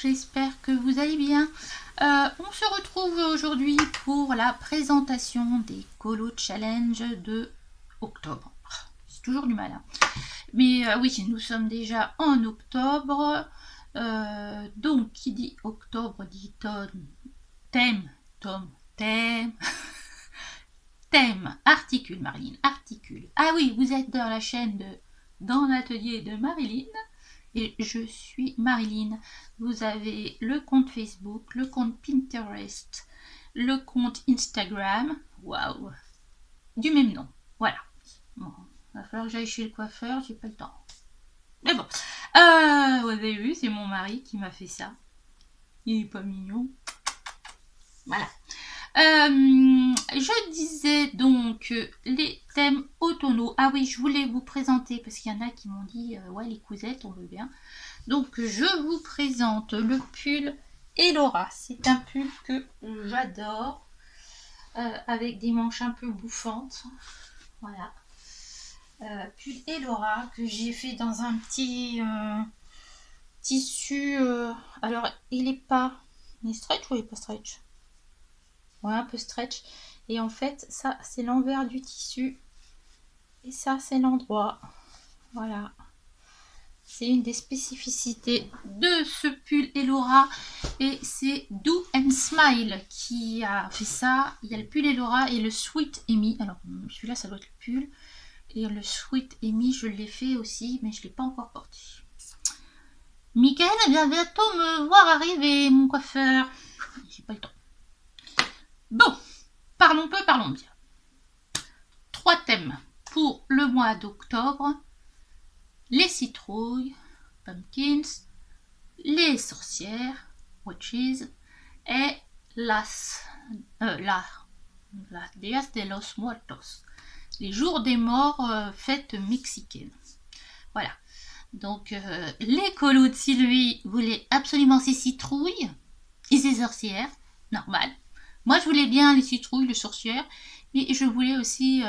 j'espère que vous allez bien. On se retrouve aujourd'hui pour la présentation des Colo Challenge de octobre. C'est toujours du mal, hein. Mais oui, nous sommes déjà en octobre. Donc, qui dit octobre dit thème, thème, articule, Marilyn, articule. Ah oui, vous êtes dans la chaîne dans l'atelier de Marilyn. Et je suis Marilyn. Vous avez le compte Facebook, le compte Pinterest, le compte Instagram. Waouh, du même nom. Voilà. Bon, il va falloir que j'aille chez le coiffeur, j'ai pas le temps. Mais bon, vous avez vu, c'est mon mari qui m'a fait ça. Il est pas mignon. Voilà. Je disais donc les thèmes automnaux. Ah oui, je voulais vous présenter parce qu'il y en a qui m'ont dit ouais, les cousettes, on veut bien. Donc je vous présente le pull Elora. C'est un pull que j'adore avec des manches un peu bouffantes. Voilà. Pull Elora que j'ai fait dans un petit tissu. Alors il est pas. Il est stretch ou il est pas stretch? Ouais, un peu stretch. Et en fait, ça, c'est l'envers du tissu. Et ça, c'est l'endroit. Voilà. C'est une des spécificités de ce pull Elora. Et c'est Do and Smile qui a fait ça. Il y a le pull Elora et le Sweet Amy. Alors, celui-là, ça doit être le pull. Et le Sweet Amy, je l'ai fait aussi, mais je ne l'ai pas encore porté. Michael vient bientôt me voir arriver, mon coiffeur. J'ai pas le temps. Bon, parlons peu, parlons bien. 3 thèmes pour le mois d'octobre. Les citrouilles, pumpkins, les sorcières, witches, et la Días de los Muertos, les jours des morts, fêtes mexicaines. Voilà. Donc, les colos de Sylvie voulaient absolument ces citrouilles et ces sorcières, normal. Moi, je voulais bien les citrouilles, les sorcières, mais je voulais aussi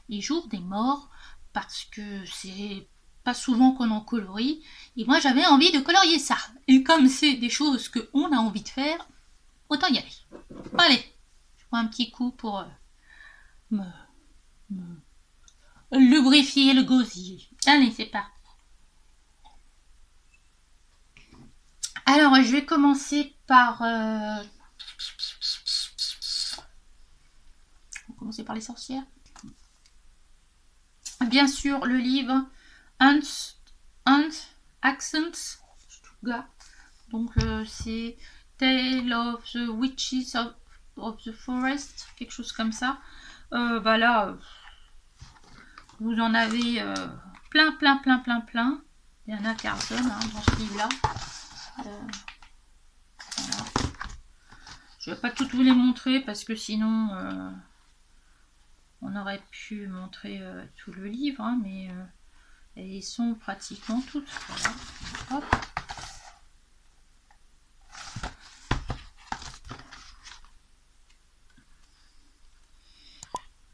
les jours des morts, parce que c'est pas souvent qu'on en colorie, et moi, j'avais envie de colorier ça. Et comme c'est des choses qu'on a envie de faire, autant y aller. Allez, je prends un petit coup pour me lubrifier le gosier. Allez, c'est parti. Alors, je vais commencer par... on va commencer par les sorcières. Bien sûr, le livre Hunt Accents Stuttgart. Donc, c'est Tale of the Witches of the Forest, quelque chose comme ça. Bah là, vous en avez plein. Il y en a Carson dans ce livre-là. Voilà. Je ne vais pas tout vous les montrer parce que sinon on aurait pu montrer tout le livre, hein, mais elles sont pratiquement toutes. Voilà. Hop.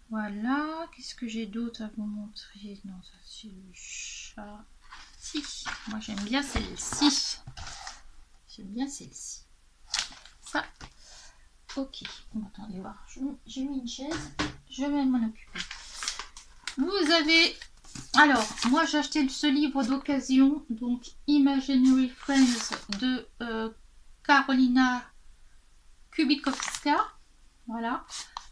Voilà. Qu'est-ce que j'ai d'autre à vous montrer? Non, ça c'est le chat. Si, moi j'aime bien celle-ci. J'aime bien celle-ci. Ça. Ok. Bon, attendez voir. J'ai mis une chaise. Je vais m'en occuper. Vous avez... Alors, moi j'ai acheté ce livre d'occasion. Donc, Imaginary Friends de Karolina Kubikowska. Voilà.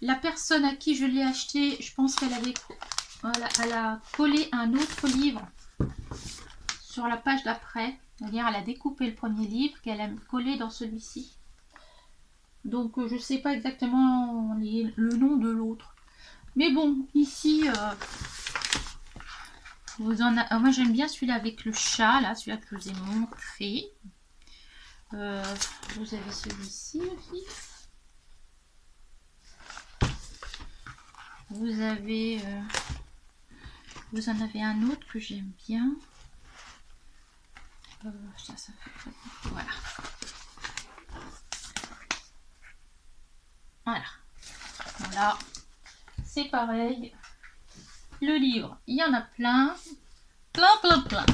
La personne à qui je l'ai acheté, je pense qu'elle avait... Voilà, elle a collé un autre livre sur la page d'après. C'est-à-dire, elle a découpé le premier livre qu'elle a collé dans celui-ci. Donc, je ne sais pas exactement le nom de l'autre. Mais bon, ici, vous en a... moi, j'aime bien celui-là avec le chat, là, celui-là que je vous ai montré. Vous avez celui-ci aussi. Vous avez... vous en avez un autre que j'aime bien. Ça fait... Voilà. Voilà. C'est pareil. Le livre, il y en a plein. Plein.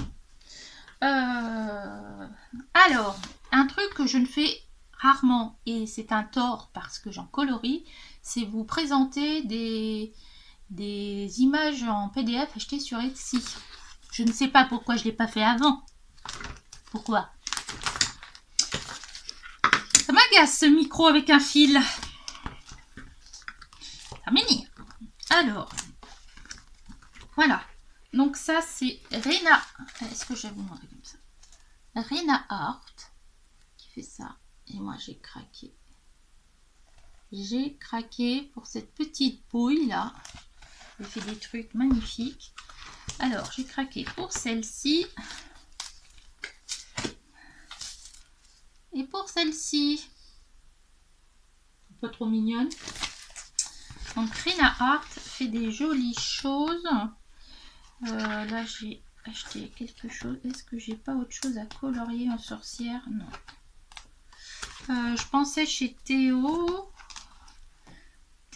Alors, un truc que je ne fais rarement, et c'est un tort parce que j'en colorie, c'est vous présenter des images en PDF achetées sur Etsy. Je ne sais pas pourquoi je ne l'ai pas fait avant. Pourquoi? Ça m'agace ce micro avec un fil. Terminé. Alors, voilà. Donc ça c'est Rena. Est-ce que je vais vous montrer comme ça? Rena Art qui fait ça. Et moi j'ai craqué. J'ai craqué pour cette petite bouille là. Elle fait des trucs magnifiques. Alors j'ai craqué pour celle-ci. Et pour celle-ci. Pas trop mignonne. Donc Rena Art fait des jolies choses. Là j'ai acheté quelque chose. Est-ce que j'ai pas autre chose à colorier en sorcière? Non. Je pensais chez Théo,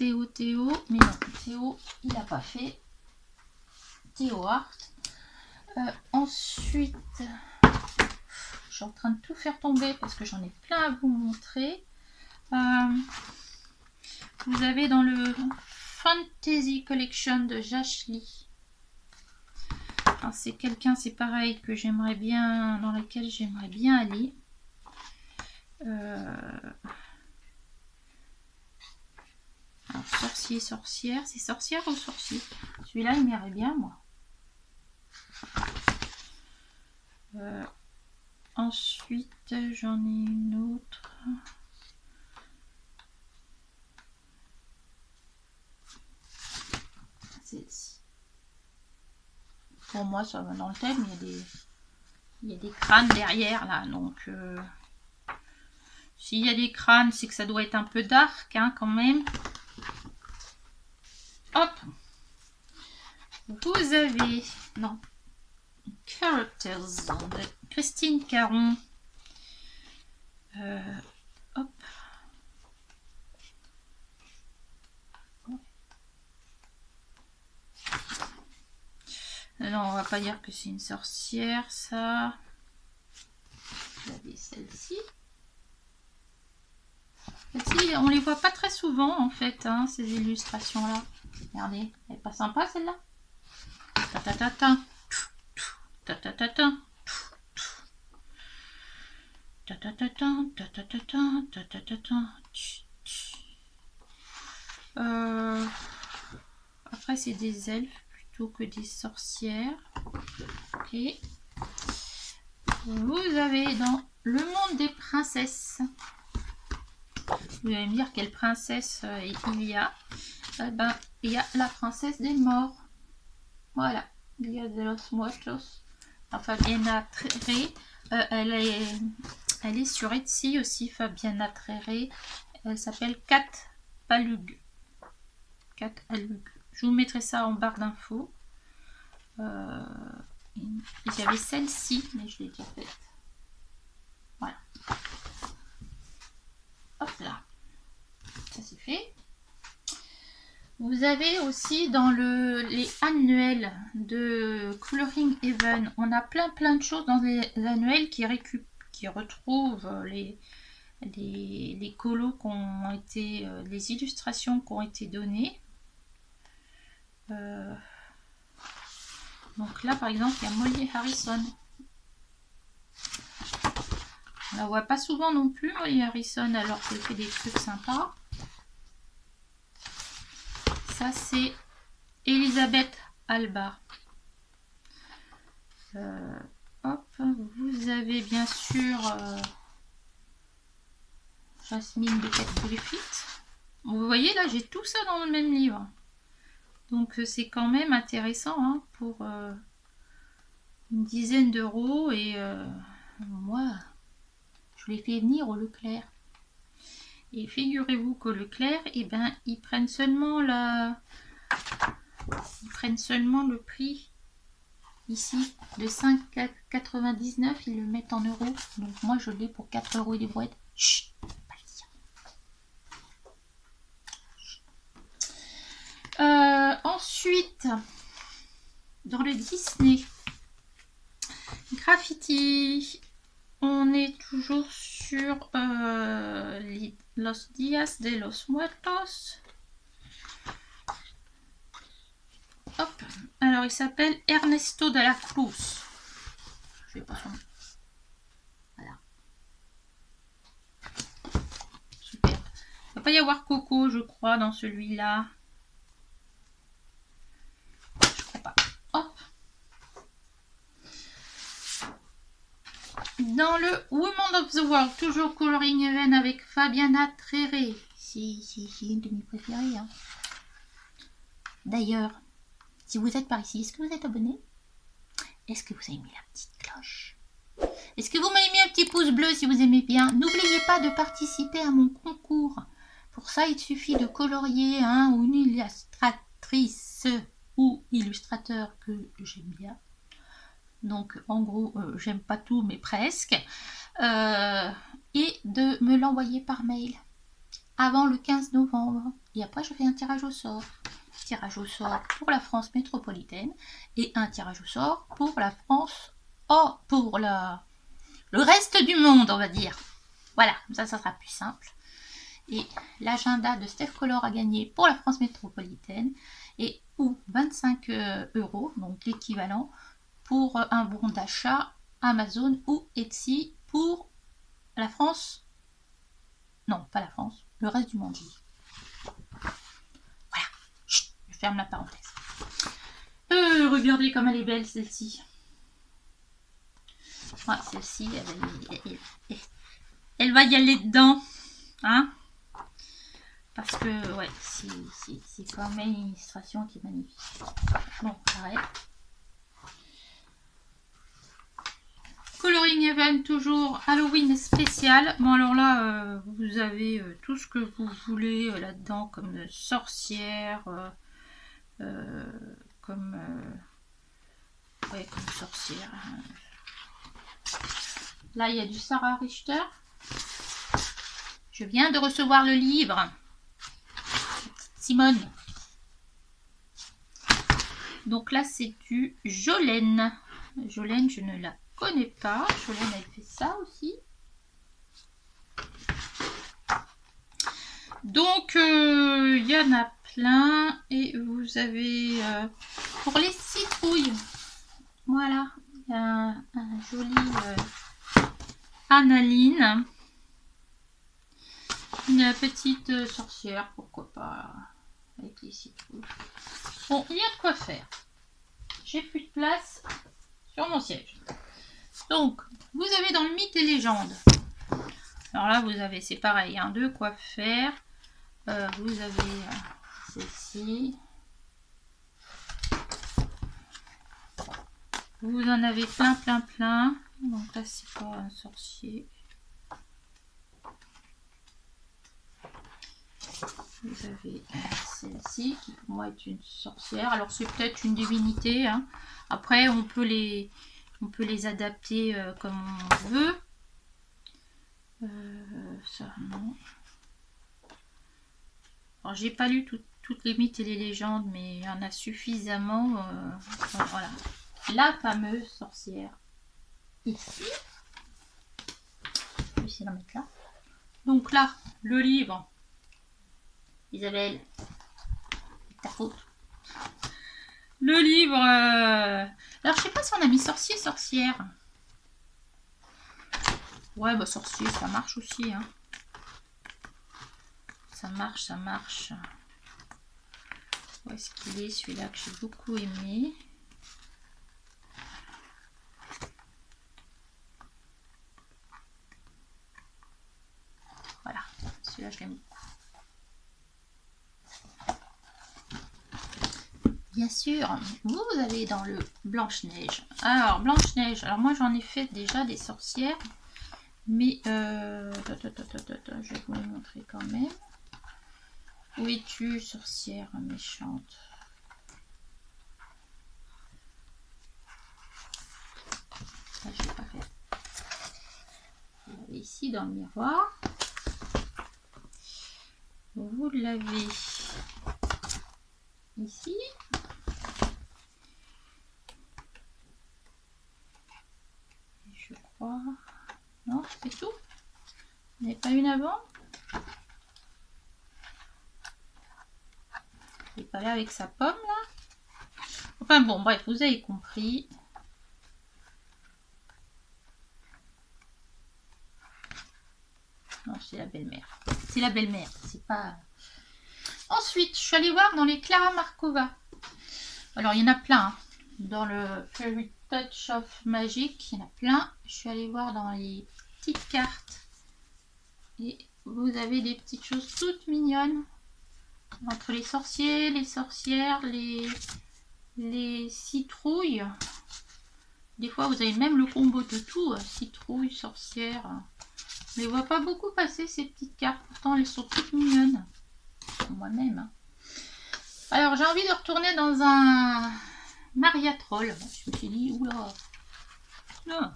mais non, Théo il n'a pas fait. Théo Art. Ensuite, je suis en train de tout faire tomber parce que j'en ai plein à vous montrer. Vous avez dans le Fantasy Collection de Jashly. C'est quelqu'un, c'est pareil, que j'aimerais bien, dans lequel j'aimerais bien aller. Alors, sorcier, sorcière, c'est sorcière ou sorcier? Celui-là, il m'irait bien, moi. Ensuite, j'en ai une autre. Celle-ci. Pour moi, ça va dans le thème. Il y a des crânes derrière, là. Donc, s'il y a des crânes, c'est que ça doit être un peu dark, hein, quand même. Hop. Vous avez... Non. Characters de Christine Caron. Hop. Non, on va pas dire que c'est une sorcière, ça. Vous avez celle-ci. Celle-ci, on les voit pas très souvent, en fait, hein, ces illustrations-là. Regardez, elle est pas sympa, celle-là. Ta-ta-ta-ta. Ta-ta-ta-ta. Ta-ta-ta-ta. Ta-ta-ta-ta. Ta-ta-ta-ta. Après, c'est des elfes plutôt que des sorcières. Ok. Vous avez dans le monde des princesses. Vous allez me dire quelle princesse il y a. Ben, il y a la princesse des morts. Voilà. Il y a de los muertos. Fabiana Tréré. Elle est sur Etsy aussi, Fabiana Tréré. Elle s'appelle Kat Palug. Kat Palug. Je vous mettrai ça en barre d'infos. J'avais celle-ci, mais je l'ai déjà faite. Voilà. Hop là. Ça c'est fait. Vous avez aussi dans les annuels de Coloring Heaven, on a plein de choses dans les annuels qui retrouvent les colos qui ont été, les illustrations qui ont été données. Donc là par exemple il y a Molly Harrison. On la voit pas souvent non plus, Molly Harrison, alors qu'elle fait des trucs sympas. Ça c'est Elisabeth Alba. Hop, vous avez bien sûr Jasmine de Cat Griffith. Vous voyez là, j'ai tout ça dans le même livre. Donc c'est quand même intéressant, hein, pour une dizaine d'euros. Et moi, je l'ai fait venir au Leclerc. Et figurez-vous qu'au Leclerc, eh ben, ils prennent seulement le prix ici de 5,99 €. Ils le mettent en euros. Donc moi, je l'ai pour 4 € et des brouettes. Chut, pas le dire. Ensuite, dans le Disney Graffiti, on est toujours sur Los Días de los Muertos. Hop. Alors il s'appelle Ernesto de la Cruz. Je sais pas son nom. Voilà. Super. Il ne va pas y avoir Coco, je crois, dans celui-là. Je crois pas. Hop. Dans le Women of the World, toujours Coloring Even avec Fabiana Tréré. C'est une de mes préférées. Hein. D'ailleurs, si vous êtes par ici, est-ce que vous êtes abonné? Est-ce que vous avez mis la petite cloche? Est-ce que vous m'avez mis un petit pouce bleu si vous aimez bien? N'oubliez pas de participer à mon concours. Pour ça, il suffit de colorier ou une illustratrice ou illustrateur que j'aime bien. Donc, en gros, j'aime pas tout, mais presque. Et de me l'envoyer par mail avant le 15 novembre. Et après, je fais un tirage au sort. Tirage au sort pour la France métropolitaine et un tirage au sort pour la France, pour le reste du monde, on va dire. Voilà, ça sera plus simple. Et l'agenda de Steph Color a gagné pour la France métropolitaine et ou 25 €, donc l'équivalent pour un bon d'achat Amazon ou Etsy pour la France. Non, pas la France, le reste du monde. Voilà, chut, je ferme la parenthèse. Regardez comme elle est belle celle-ci. Ouais, celle-ci, elle va y aller dedans. Hein? Parce que, ouais, c'est quand même une illustration qui est magnifique. Bon, j'arrête. Coloring Even, toujours Halloween spécial. Bon, alors là, vous avez tout ce que vous voulez là-dedans, comme sorcière, comme sorcière. Là, il y a du Sarah Richter. Je viens de recevoir le livre. Simone. Donc là, c'est du Jolene. Jolene, je ne la connais pas. Jolene, elle fait ça aussi. Donc, il y en a plein. Et vous avez pour les citrouilles. Voilà. Il y a un joli Annaline. Une petite sorcière, pourquoi pas, avec les citrouilles. Bon, il y a de quoi faire. J'ai plus de place sur mon siège. Donc, vous avez dans le mythe et légende. Alors là, vous avez, c'est pareil, hein, de quoi faire. Vous avez celle-ci. Vous en avez plein. Donc là, c'est pas un sorcier. Vous avez celle-ci qui pour moi est une sorcière. Alors c'est peut-être une divinité. Hein. Après on peut les adapter comme on veut. Ça non. Alors j'ai pas lu toutes les mythes et les légendes, mais il y en a suffisamment. Voilà. La fameuse sorcière ici. Je vais essayer d'en mettre là. Donc là, le livre. Isabelle, ta faute. Le livre. Alors, je sais pas si on a mis sorcier, sorcière. Ouais, bah sorcier, ça marche aussi. Hein. Ça marche. Où est-ce qu'il est, celui-là que j'ai beaucoup aimé? Voilà, celui-là, je l'aime beaucoup. Bien sûr, vous avez dans le Blanche-Neige. Alors, Blanche-Neige, alors moi j'en ai fait déjà des sorcières, mais je vais vous les montrer quand même. Où es-tu, sorcière méchante? Ah, je l'ai pas fait. Vous l'avez ici dans le miroir. Vous l'avez ici. Je crois. Non, c'est tout. pas une avant? Il est pas là avec sa pomme là. Enfin bon, bref, vous avez compris. Non, c'est la belle-mère. C'est la belle-mère, c'est pas... Ensuite, je suis allée voir dans les Clara Markova. Alors, il y en a plein. Hein. Dans le Fairy Touch of Magic, il y en a plein. Je suis allée voir dans les petites cartes. Et vous avez des petites choses toutes mignonnes. Entre les sorciers, les sorcières, les citrouilles. Des fois, vous avez même le combo de tout. Citrouille, sorcière. Je ne les vois pas beaucoup passer, ces petites cartes. Pourtant, elles sont toutes mignonnes. Moi-même. Hein. Alors, j'ai envie de retourner dans un Maria Troll. Je me suis dit, oula. Non.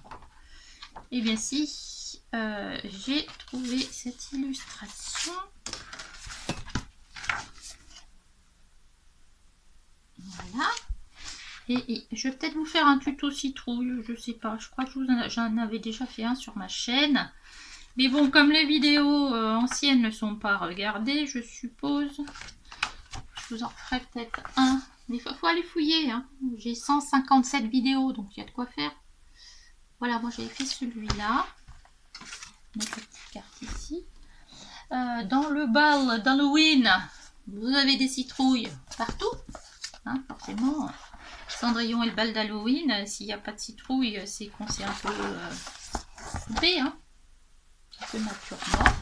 Eh bien, si. J'ai trouvé cette illustration. Voilà. Et je vais peut-être vous faire un tuto citrouille. Je sais pas. Je crois que j'en avais déjà fait un sur ma chaîne. Mais bon, comme les vidéos anciennes ne sont pas regardées, je suppose... Je vous en ferai peut-être un. Mais il faut aller fouiller. Hein. J'ai 157 vidéos, donc il y a de quoi faire. Voilà, moi j'avais fait celui-là. Mettre la petite carte ici. Dans le bal d'Halloween, vous avez des citrouilles partout. Hein, forcément, Cendrillon et le bal d'Halloween, s'il n'y a pas de citrouille, c'est qu'on s'est un peu coupé. Hein. Un peu nature morte.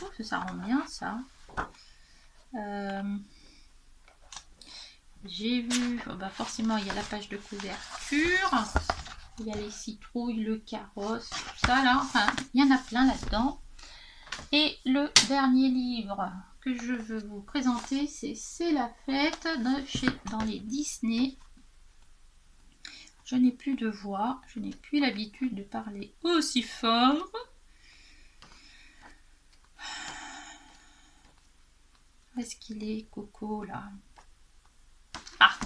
Oh, ça rend bien ça. J'ai vu, oh bah forcément il y a la page de couverture, il y a les citrouilles, le carrosse, tout ça là, enfin il y en a plein là-dedans. Et le dernier livre que je veux vous présenter, c'est la fête dans les Disney. Je n'ai plus de voix, je n'ai plus l'habitude de parler aussi fort. Où est-ce qu'il est, Coco là? Ah!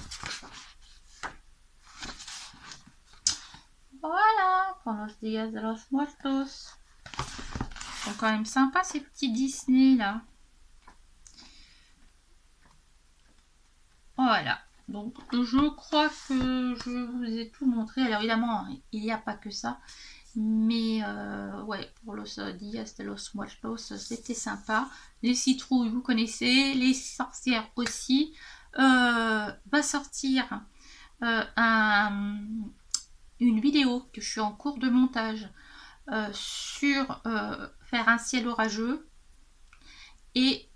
Voilà, con los días de los muertos. Ils sont quand même sympas ces petits Disney là. Voilà, donc je crois que je vous ai tout montré. Alors évidemment, il n'y a pas que ça. Mais ouais, pour los días de los muertos, c'était sympa. Les citrouilles, vous connaissez. Les sorcières aussi. Va sortir une vidéo que je suis en cours de montage sur faire un ciel orageux et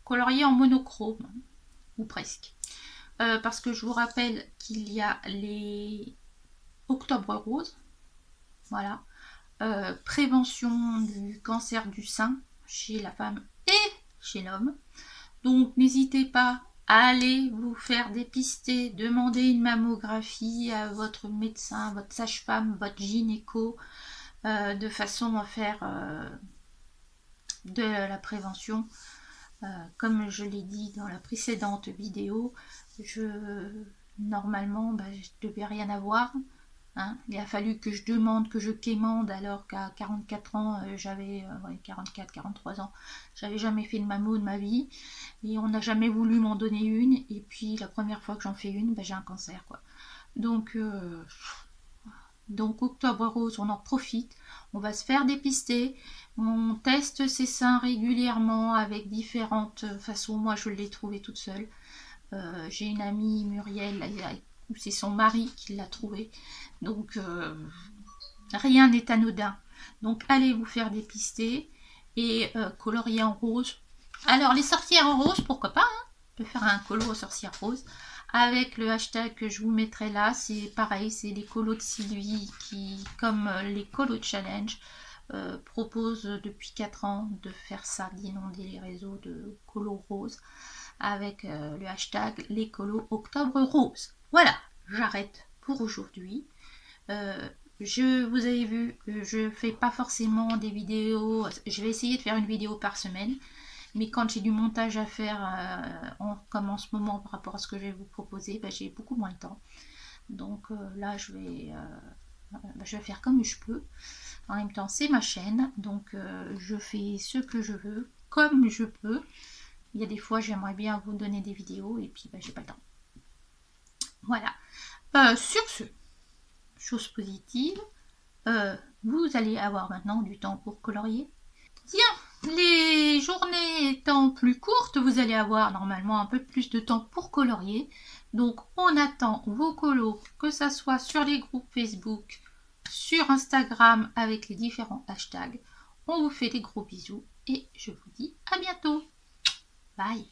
colorier en monochrome, ou presque. Parce que je vous rappelle qu'il y a les Octobre Rose, voilà, prévention du cancer du sein chez la femme et chez l'homme. Donc n'hésitez pas à aller vous faire dépister, demander une mammographie à votre médecin, votre sage-femme, votre gynéco, de façon à faire de la prévention. Comme je l'ai dit dans la précédente vidéo, normalement je ne devais rien avoir. Hein. Il a fallu que je demande, que je quémande, alors qu'à 44 ans, j'avais 43 ans, j'avais jamais fait de mammo de ma vie, et on n'a jamais voulu m'en donner une, et puis la première fois que j'en fais une, j'ai un cancer quoi. Donc Octobre Rose, on en profite, on va se faire dépister, on teste ses seins régulièrement avec différentes façons. Moi je l'ai trouvé toute seule. J'ai une amie, Muriel, c'est son mari qui l'a trouvé. Donc rien n'est anodin. Donc allez vous faire dépister et colorier en rose. Alors les sorcières en rose, pourquoi pas, hein, on peut faire un colo aux sorcières roses. Avec le hashtag que je vous mettrai là, c'est pareil, c'est les colos de Sylvie qui, comme les colos challenge, proposent depuis 4 ans de faire ça, d'inonder les réseaux de colos roses avec le hashtag les colos Octobre Rose. Voilà, j'arrête pour aujourd'hui. Vous avez vu, je fais pas forcément des vidéos, je vais essayer de faire une vidéo par semaine. Mais quand j'ai du montage à faire, comme en ce moment par rapport à ce que je vais vous proposer, j'ai beaucoup moins de temps. Donc là, je vais faire comme je peux. En même temps, c'est ma chaîne, donc je fais ce que je veux, comme je peux. Il y a des fois, j'aimerais bien vous donner des vidéos, et puis j'ai pas le temps. Voilà. Sur ce, chose positive, vous allez avoir maintenant du temps pour colorier. Tiens, les journées étant plus courtes, vous allez avoir normalement un peu plus de temps pour colorier. Donc on attend vos colos, que ça soit sur les groupes Facebook, sur Instagram avec les différents hashtags. On vous fait des gros bisous et je vous dis à bientôt. Bye.